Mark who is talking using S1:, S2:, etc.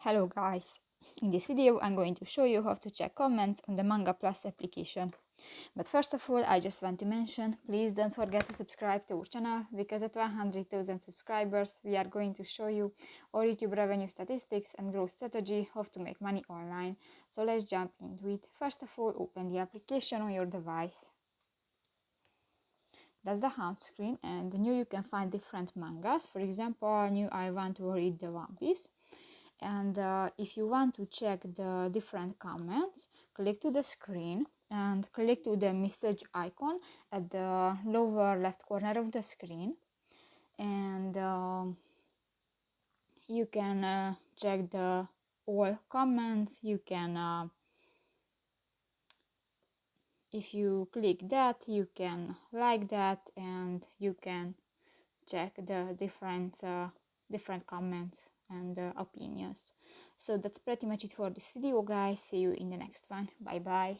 S1: Hello guys! In this video I'm going to show you how to check comments on the MANGA Plus application. But first of all, I just want to mention, please don't forget to subscribe to our channel, because at 100,000 subscribers we are going to show you our YouTube revenue statistics and growth strategy, how to make money online. So let's jump into it. First of all, open the application on your device. That's the home screen, and new you can find different mangas. For example, new I want to read the One Piece. And if you want to check the different comments, click to the screen and click to the message icon at the lower left corner of the screen, and you can check the all comments. You can if you click that, you can like that, and you can check the different comments and opinions. So that's pretty much it for this video, guys. See you in the next one. Bye bye.